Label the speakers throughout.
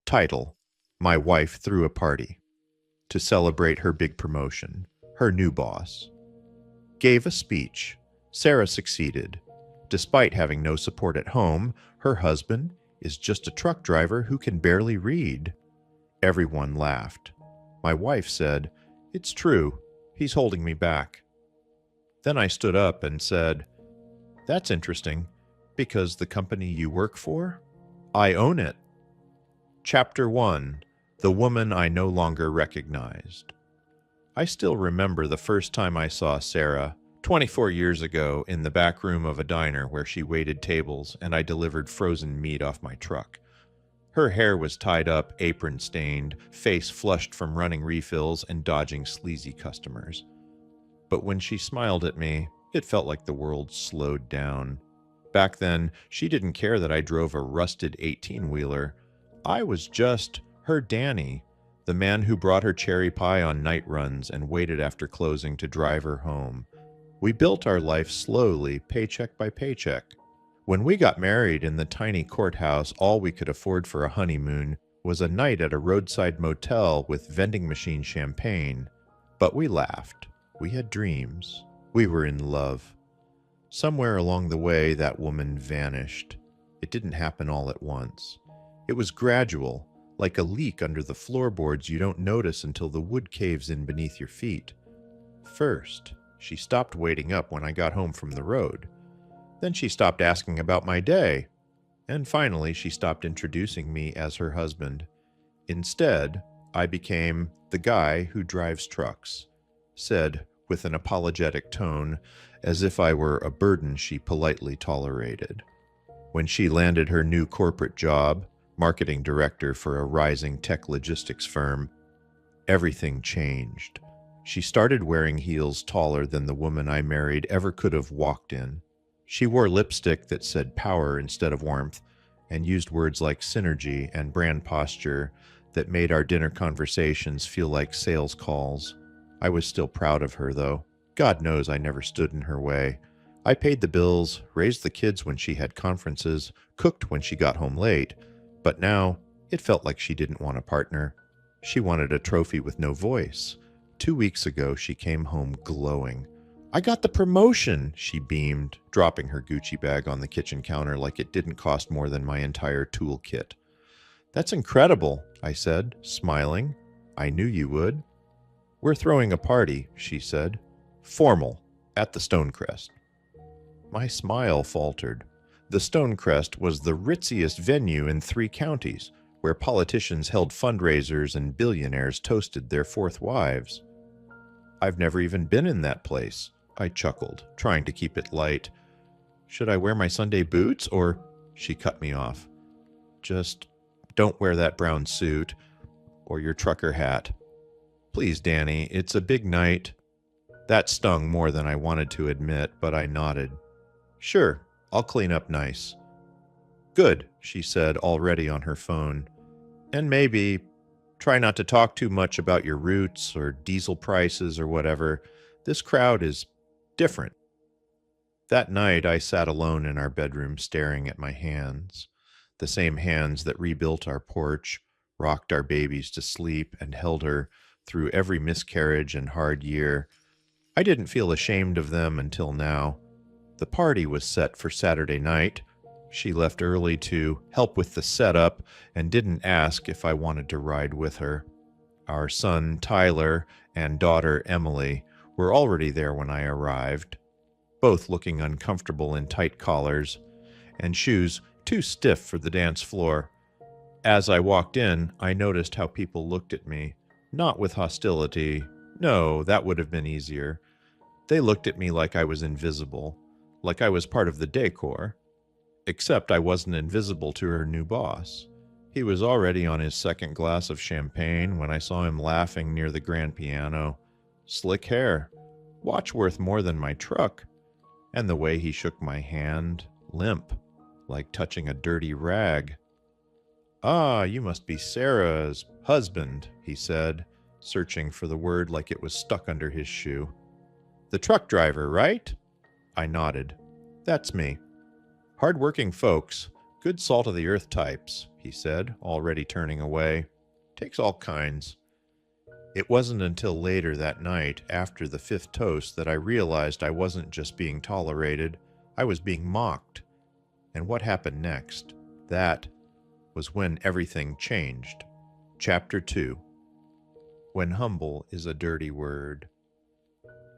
Speaker 1: Title: My wife threw a party to celebrate her big promotion. Her new boss gave a speech. Sarah succeeded. Despite having no support at home, her husband is just a truck driver who can barely read. Everyone laughed. My wife said, "It's true. He's holding me back." Then I stood up and said, "That's interesting, because the company you work for, I own it." Chapter 1: The Woman I No Longer Recognized. I still remember the first time I saw Sarah, 24 years ago, in the back room of a diner where she waited tables and I delivered frozen meat off my truck. Her hair was tied up, apron-stained, face flushed from running refills and dodging sleazy customers. But when she smiled at me, it felt like the world slowed down. Back then, she didn't care that I drove a rusted 18-wheeler. I was just her Danny, the man who brought her cherry pie on night runs and waited after closing to drive her home. We built our life slowly, paycheck by paycheck. When we got married in the tiny courthouse, all we could afford for a honeymoon was a night at a roadside motel with vending machine champagne. But we laughed. We had dreams. We were in love. Somewhere along the way, that woman vanished. It didn't happen all at once. It was gradual, like a leak under the floorboards you don't notice until the wood caves in beneath your feet. First, she stopped waiting up when I got home from the road. Then she stopped asking about my day. And finally, she stopped introducing me as her husband. Instead, I became the guy who drives trucks, said with an apologetic tone, as if I were a burden she politely tolerated. When she landed her new corporate job, marketing director for a rising tech logistics firm, everything changed. She started wearing heels taller than the woman I married ever could have walked in. She wore lipstick that said power instead of warmth, and used words like synergy and brand posture that made our dinner conversations feel like sales calls. I was still proud of her, though. God knows I never stood in her way. I paid the bills, raised the kids when she had conferences, cooked when she got home late. But now, it felt like she didn't want a partner. She wanted a trophy with no voice. 2 weeks ago, she came home glowing. "I got the promotion," she beamed, dropping her Gucci bag on the kitchen counter like it didn't cost more than my entire toolkit. "That's incredible," I said, smiling. "I knew you would." "We're throwing a party," she said. "Formal, at the Stonecrest." My smile faltered. The Stonecrest was the ritziest venue in 3 counties, where politicians held fundraisers and billionaires toasted their 4th wives. "I've never even been in that place," I chuckled, trying to keep it light. "Should I wear my Sunday boots, or—" She cut me off. "Just don't wear that brown suit, or your trucker hat. Please, Danny, it's a big night." That stung more than I wanted to admit, but I nodded. "Sure, I'll clean up nice." "Good," she said, already on her phone. "And maybe try not to talk too much about your roots or diesel prices or whatever. This crowd is different." That night, I sat alone in our bedroom staring at my hands. The same hands that rebuilt our porch, rocked our babies to sleep, and held her through every miscarriage and hard year. I didn't feel ashamed of them until now. The party was set for Saturday night. She left early to help with the setup and didn't ask if I wanted to ride with her. Our son, Tyler, and daughter, Emily, were already there when I arrived, both looking uncomfortable in tight collars and shoes too stiff for the dance floor. As I walked in, I noticed how people looked at me, not with hostility. No, that would have been easier. They looked at me like I was invisible, like I was part of the decor. Except I wasn't invisible to her new boss. He was already on his 2nd glass of champagne when I saw him laughing near the grand piano. Slick hair, watch worth more than my truck. And the way he shook my hand, limp, like touching a dirty rag. "Ah, you must be Sarah's husband," he said, searching for the word like it was stuck under his shoe. "The truck driver, right?" I nodded. "That's me. Hard-working folks, Good salt-of-the-earth types, he said, already turning away. Takes all kinds. It wasn't until later that night, after the fifth toast, that I realized I wasn't just being tolerated, I was being mocked. And what happened next? That was when everything changed. Chapter 2. When humble is a dirty word.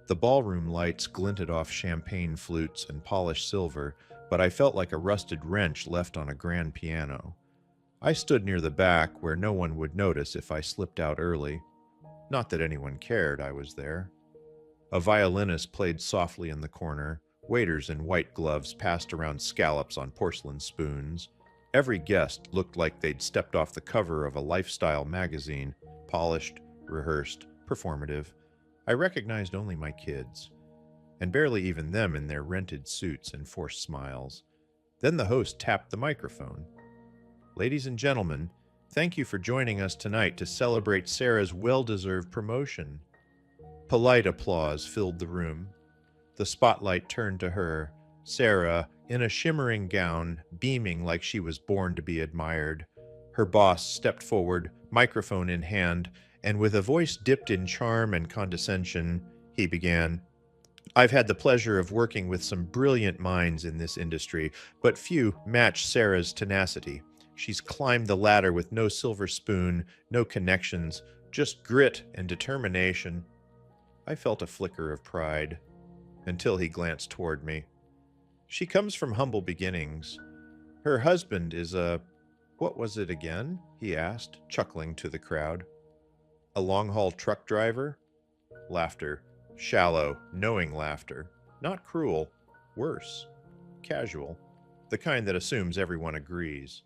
Speaker 1: The ballroom lights glinted off champagne flutes and polished silver, but I felt like a rusted wrench left on a grand piano. I stood near the back where no one would notice if I slipped out early. Not that anyone cared I was there. A violinist played softly in the corner. Waiters in white gloves passed around scallops on porcelain spoons. Every guest looked like they'd stepped off the cover of a lifestyle magazine, polished, rehearsed, performative. I recognized only my kids, and barely even them in their rented suits and forced smiles. Then the host tapped the microphone. Ladies and gentlemen, thank you for joining us tonight to celebrate Sarah's well-deserved promotion. Polite applause filled the room. The spotlight turned to her, Sarah, in a shimmering gown, beaming like she was born to be admired. Her boss stepped forward, microphone in hand, and with a voice dipped in charm and condescension, he began, I've had the pleasure of working with some brilliant minds in this industry, but few match Sarah's tenacity. She's climbed the ladder with no silver spoon, no connections, just grit and determination. I felt a flicker of pride, until he glanced toward me. She comes from humble beginnings. Her husband is what was it again? He asked, chuckling to the crowd. A long-haul truck driver? Laughter. Shallow, knowing laughter. Not cruel. Worse. Casual. The kind that assumes everyone agrees.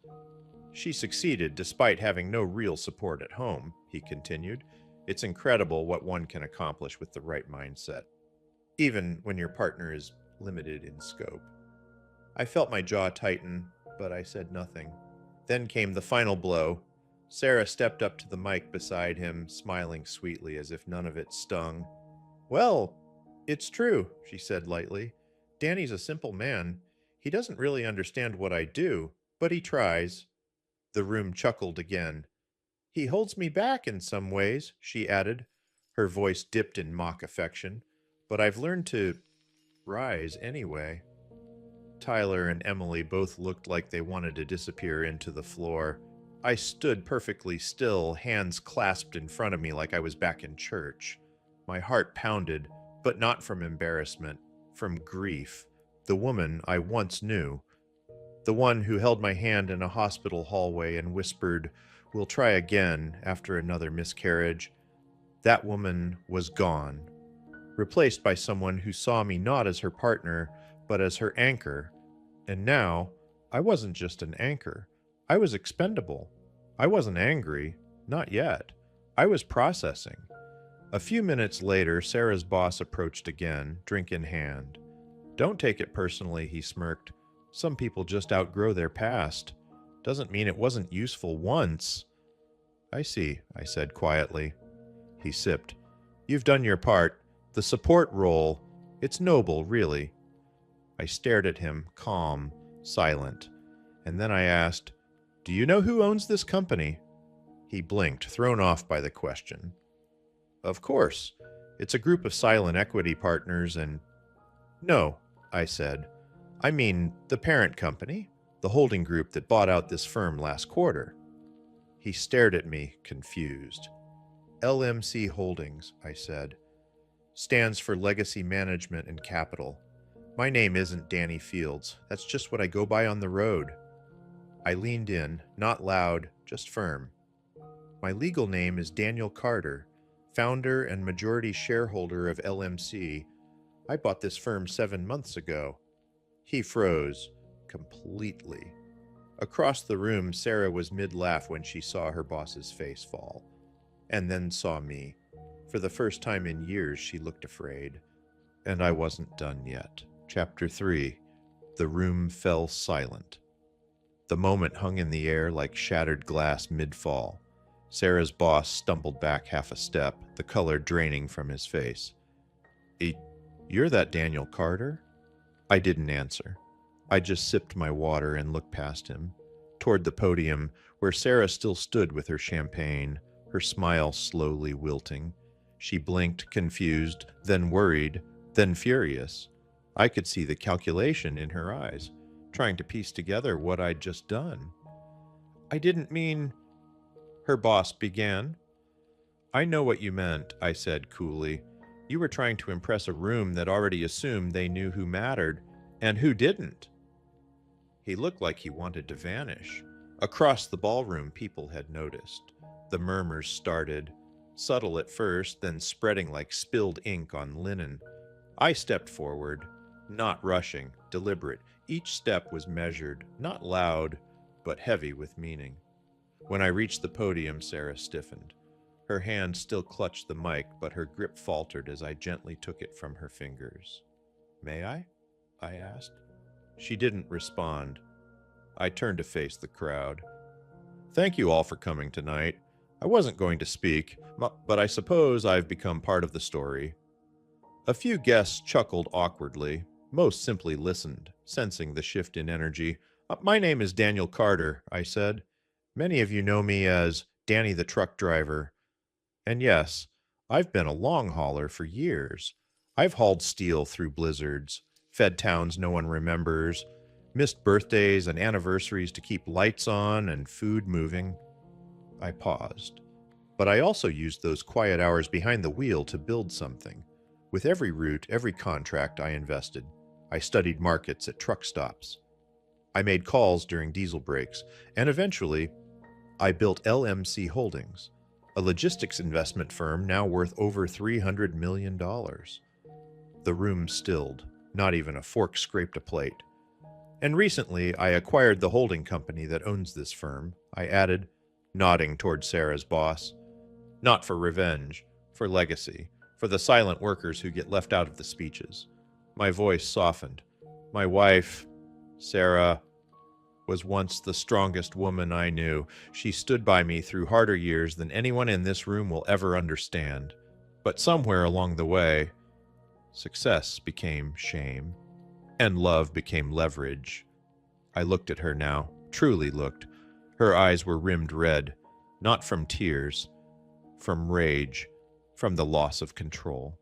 Speaker 1: She succeeded despite having no real support at home, he continued. It's incredible what one can accomplish with the right mindset, even when your partner is limited in scope. I felt my jaw tighten, but I said nothing. Then came the final blow. Sarah stepped up to the mic beside him, smiling sweetly as if none of it stung. Well, it's true, she said lightly. Danny's a simple man. He doesn't really understand what I do, but he tries. The room chuckled again. He holds me back in some ways, she added. Her voice dipped in mock affection. But I've learned to rise anyway. Tyler and Emily both looked like they wanted to disappear into the floor. I stood perfectly still, hands clasped in front of me like I was back in church. My heart pounded, but not from embarrassment, from grief. The woman I once knew. The one who held my hand in a hospital hallway and whispered, "We'll try again," after another miscarriage. That woman was gone, replaced by someone who saw me not as her partner, but as her anchor. And now, I wasn't just an anchor. I was expendable. I wasn't angry. Not yet. I was processing. A few minutes later, Sarah's boss approached again, drink in hand. Don't take it personally, he smirked. Some people just outgrow their past. Doesn't mean it wasn't useful once. I see, I said quietly. He sipped. You've done your part. The support role. It's noble, really. I stared at him, calm, silent. And then I asked, Do you know who owns this company? He blinked, thrown off by the question. Of course. It's a group of silent equity partners and... No, I said. I mean, the parent company, the holding group that bought out this firm last quarter. He stared at me, confused. LMC Holdings, I said. Stands for Legacy Management and Capital. My name isn't Danny Fields. That's just what I go by on the road. I leaned in, not loud, just firm. My legal name is Daniel Carter, founder and majority shareholder of LMC. I bought this firm 7 months ago. He froze, completely. Across the room, Sarah was mid-laugh when she saw her boss's face fall, and then saw me. For the first time in years, she looked afraid. And I wasn't done yet. Chapter 3. The room fell silent. The moment hung in the air like shattered glass mid-fall. Sarah's boss stumbled back half a step, the color draining from his face. You're that Daniel Carter? I didn't answer. I just sipped my water and looked past him, toward the podium where Sarah still stood with her champagne, her smile slowly wilting. She blinked, confused, then worried, then furious. I could see the calculation in her eyes, trying to piece together what I'd just done. I didn't mean, her boss began. I know what you meant, I said coolly. You were trying to impress a room that already assumed they knew who mattered and who didn't. He looked like he wanted to vanish. Across the ballroom, people had noticed. The murmurs started, subtle at first, then spreading like spilled ink on linen. I stepped forward, not rushing, deliberate. Each step was measured, not loud, but heavy with meaning. When I reached the podium, Sarah stiffened. Her hand still clutched the mic, but her grip faltered as I gently took it from her fingers. "May I?" I asked. She didn't respond. I turned to face the crowd. "Thank you all for coming tonight. I wasn't going to speak, but I suppose I've become part of the story." A few guests chuckled awkwardly. Most simply listened, sensing the shift in energy. My name is Daniel Carter," I said. "Many of you know me as Danny the truck driver. And yes, I've been a long hauler for years. I've hauled steel through blizzards, fed towns no one remembers, missed birthdays and anniversaries to keep lights on and food moving." I paused. But I also used those quiet hours behind the wheel to build something. With every route, every contract I invested, I studied markets at truck stops. I made calls during diesel breaks, and eventually, I built LMC Holdings, a logistics investment firm now worth over $300 million. The room stilled. Not even a fork scraped a plate. "And recently, I acquired the holding company that owns this firm," I added, nodding toward Sarah's boss. "Not for revenge, for legacy, for the silent workers who get left out of the speeches." My voice softened. "My wife, Sarah, was once the strongest woman I knew. She stood by me through harder years than anyone in this room will ever understand. But somewhere along the way, success became shame, and love became leverage." I looked at her now, truly looked. Her eyes were rimmed red, not from tears, from rage, from the loss of control.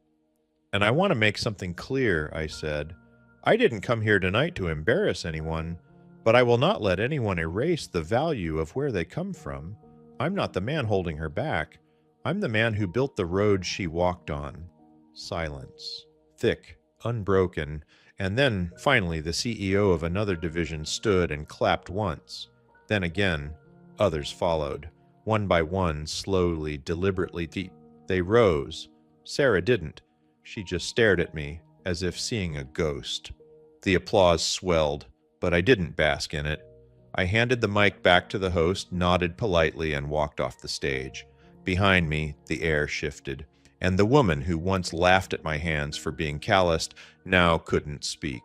Speaker 1: "And I want to make something clear," I said. "I didn't come here tonight to embarrass anyone, but I will not let anyone erase the value of where they come from. I'm not the man holding her back. I'm the man who built the road she walked on." Silence. Thick, unbroken, and then, finally, the CEO of another division stood and clapped once. Then again, others followed. One by one, slowly, deliberately, they rose. Sarah didn't. She just stared at me, as if seeing a ghost. The applause swelled, but I didn't bask in it. I handed the mic back to the host, nodded politely, and walked off the stage. Behind me, the air shifted, and the woman who once laughed at my hands for being calloused now couldn't speak.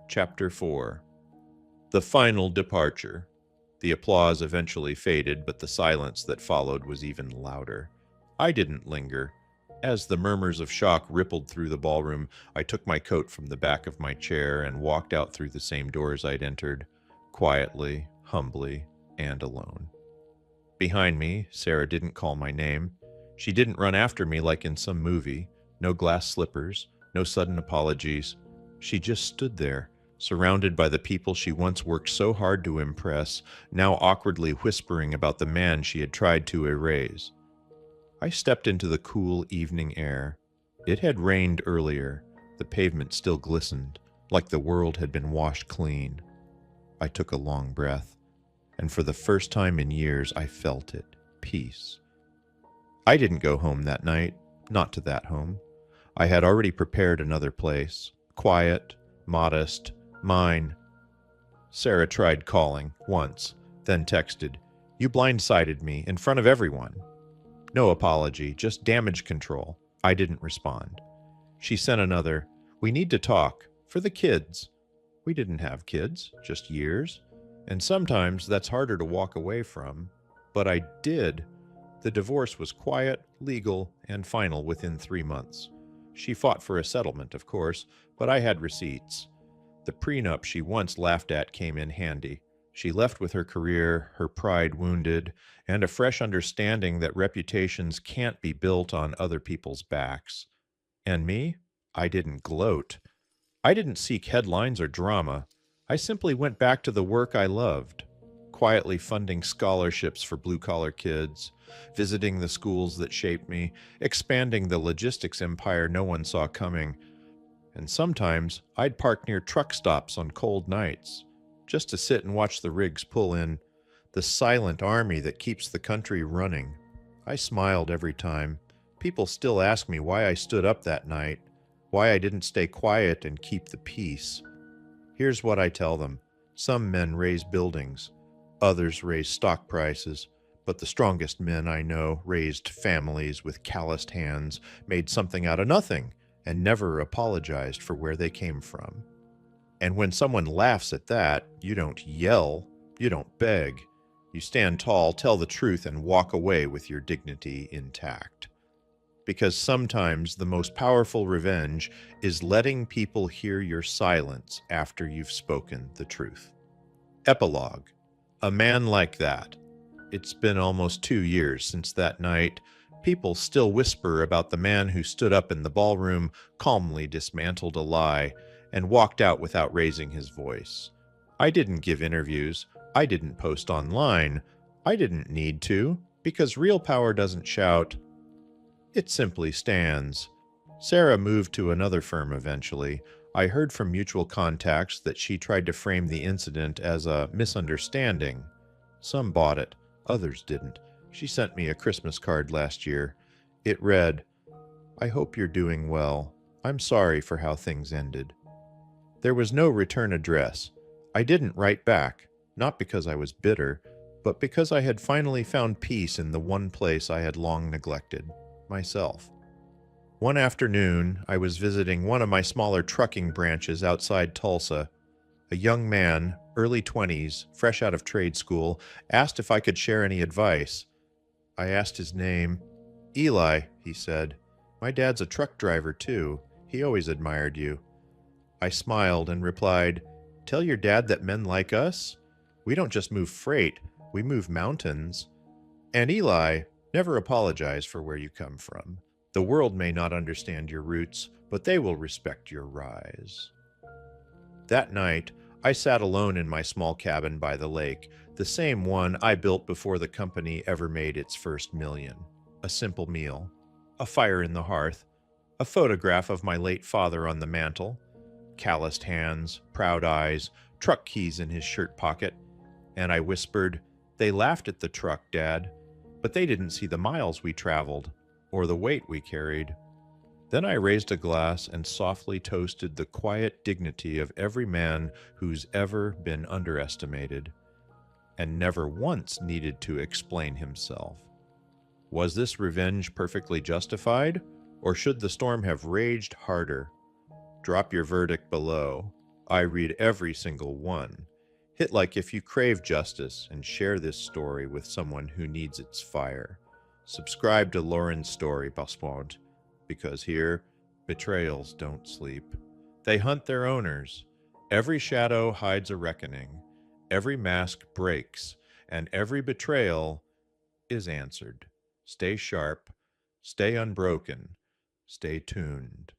Speaker 1: Chapter 4. The final departure. The applause eventually faded, but the silence that followed was even louder. I didn't linger. As the murmurs of shock rippled through the ballroom, I took my coat from the back of my chair and walked out through the same doors I'd entered, quietly, humbly, and alone. Behind me, Sarah didn't call my name. She didn't run after me like in some movie. No glass slippers, no sudden apologies. She just stood there, surrounded by the people she once worked so hard to impress, now awkwardly whispering about the man she had tried to erase. I stepped into the cool evening air. It had rained earlier. The pavement still glistened, like the world had been washed clean. I took a long breath, and for the first time in years I felt it. Peace. I didn't go home that night, not to that home. I had already prepared another place. Quiet, modest, mine. Sarah tried calling, once, then texted, "You blindsided me, in front of everyone." No apology, just damage control. I didn't respond. She sent another, "We need to talk, for the kids." We didn't have kids, just years. And sometimes that's harder to walk away from. But I did. The divorce was quiet, legal, and final within 3 months. She fought for a settlement, of course, but I had receipts. The prenup she once laughed at came in handy. She left with her career, her pride wounded, and a fresh understanding that reputations can't be built on other people's backs. And me? I didn't gloat. I didn't seek headlines or drama. I simply went back to the work I loved, quietly funding scholarships for blue-collar kids, visiting the schools that shaped me, expanding the logistics empire no one saw coming. And sometimes I'd park near truck stops on cold nights, just to sit and watch the rigs pull in, the silent army that keeps the country running. I smiled every time. People still ask me why I stood up that night, why I didn't stay quiet and keep the peace. Here's what I tell them. Some men raise buildings, others raise stock prices, but the strongest men I know raised families with calloused hands, made something out of nothing, and never apologized for where they came from. And when someone laughs at that, you don't yell, you don't beg. You stand tall, tell the truth, and walk away with your dignity intact. Because sometimes the most powerful revenge is letting people hear your silence after you've spoken the truth. Epilogue. A man like that. It's been almost 2 years since that night. People still whisper about the man who stood up in the ballroom, calmly dismantled a lie, and walked out without raising his voice. I didn't give interviews. I didn't post online. I didn't need to, because real power doesn't shout. It simply stands. Sarah moved to another firm eventually. I heard from mutual contacts that she tried to frame the incident as a misunderstanding. Some bought it, others didn't. She sent me a Christmas card last year. It read, "I hope you're doing well. I'm sorry for how things ended." There was no return address. I didn't write back, not because I was bitter, but because I had finally found peace in the one place I had long neglected, myself. One afternoon, I was visiting one of my smaller trucking branches outside Tulsa. A young man, early 20s, fresh out of trade school, asked if I could share any advice. I asked his name. "Eli," he said. "My dad's a truck driver, too. He always admired you." I smiled and replied, "Tell your dad that men like us, we don't just move freight, we move mountains. And Eli, never apologize for where you come from. The world may not understand your roots, but they will respect your rise." That night, I sat alone in my small cabin by the lake, the same one I built before the company ever made its first million. A simple meal, a fire in the hearth, a photograph of my late father on the mantel, calloused hands, proud eyes, truck keys in his shirt pocket, and I whispered, "They laughed at the truck, Dad, but they didn't see the miles we traveled, or the weight we carried." Then I raised a glass and softly toasted the quiet dignity of every man who's ever been underestimated, and never once needed to explain himself. Was this revenge perfectly justified, or should the storm have raged harder? Drop your verdict below. I read every single one. Hit like if you crave justice and share this story with someone who needs its fire. Subscribe to Lauren's Story Passport, because here, betrayals don't sleep. They hunt their owners. Every shadow hides a reckoning. Every mask breaks, and every betrayal is answered. Stay sharp, stay unbroken, stay tuned.